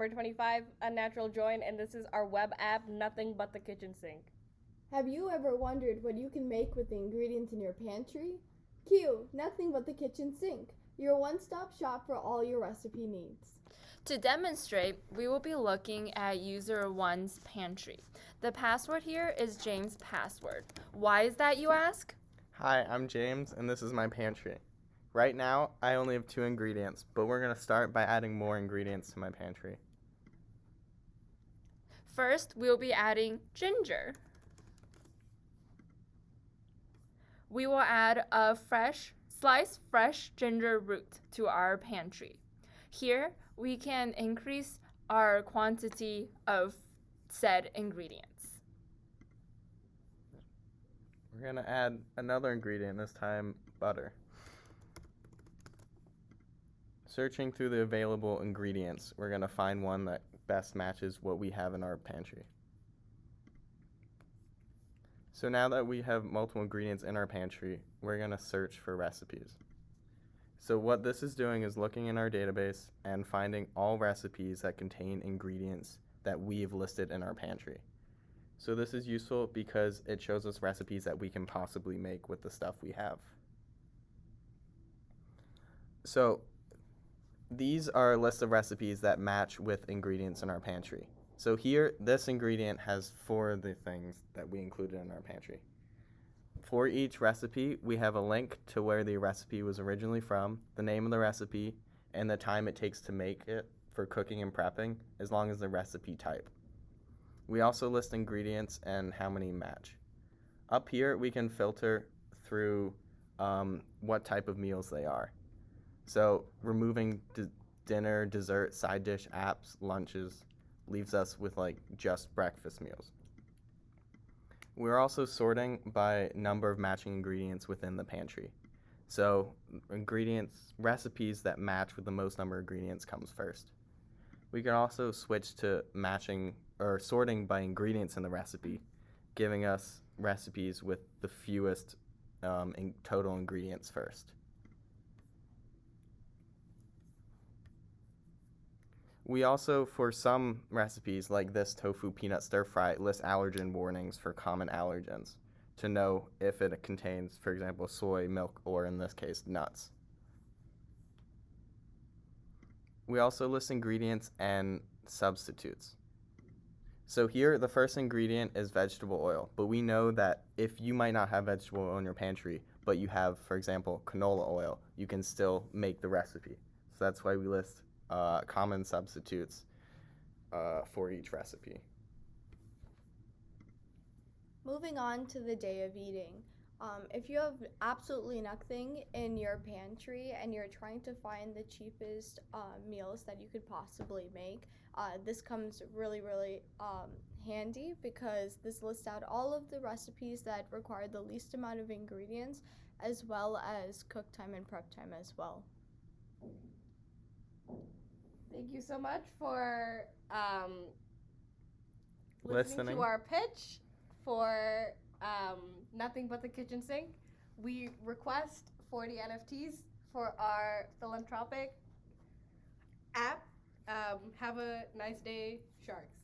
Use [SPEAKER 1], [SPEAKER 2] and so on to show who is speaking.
[SPEAKER 1] Number 25, Unnatural Join, and this is our web app, Nothing But the Kitchen Sink.
[SPEAKER 2] Have you ever wondered what you can make with the ingredients in your pantry? Q, Nothing But the Kitchen Sink, your one-stop shop for all your recipe needs.
[SPEAKER 3] To demonstrate, we will be looking at user one's pantry. The password here is James' password. Why is that, you ask?
[SPEAKER 4] Hi, I'm James, and this is my pantry. Right now, I only have 2 ingredients, but we're going to start by adding more ingredients to my pantry.
[SPEAKER 3] First, we will be adding ginger. We will add a sliced fresh ginger root to our pantry. Here, we can increase our quantity of said ingredients.
[SPEAKER 4] We're going to add another ingredient, this time butter. Searching through the available ingredients, we're going to find one that best matches what we have in our pantry. So now that we have multiple ingredients in our pantry, we're going to search for recipes. So what this is doing is looking in our database and finding all recipes that contain ingredients that we've listed in our pantry. So this is useful because it shows us recipes that we can possibly make with the stuff we have. So these are a list of recipes that match with ingredients in our pantry. So here, this ingredient has 4 of the things that we included in our pantry. For each recipe, we have a link to where the recipe was originally from, the name of the recipe, and the time it takes to make it for cooking and prepping, as long as the recipe type. We also list ingredients and how many match. Up here, we can filter through what type of meals they are. So removing dinner, dessert, side dish, apps, lunches leaves us with just breakfast meals. We're also sorting by number of matching ingredients within the pantry. So recipes that match with the most number of ingredients comes first. We can also switch to matching or sorting by ingredients in the recipe, giving us recipes with the fewest total ingredients first. We also, for some recipes like this tofu peanut stir fry, list allergen warnings for common allergens to know if it contains, for example, soy, milk, or in this case, nuts. We also list ingredients and substitutes. So here, the first ingredient is vegetable oil, but we know that if you might not have vegetable oil in your pantry, but you have, for example, canola oil, you can still make the recipe. So that's why we list common substitutes for each recipe.
[SPEAKER 2] Moving on to the day of eating. If you have absolutely nothing in your pantry and you're trying to find the cheapest meals that you could possibly make, this comes really, really handy because this lists out all of the recipes that require the least amount of ingredients as well as cook time and prep time as well.
[SPEAKER 1] Thank you so much for
[SPEAKER 4] Listening
[SPEAKER 1] to our pitch for Nothing But the Kitchen Sink. We request 40 NFTs for our philanthropic app. Have a nice day, Sharks.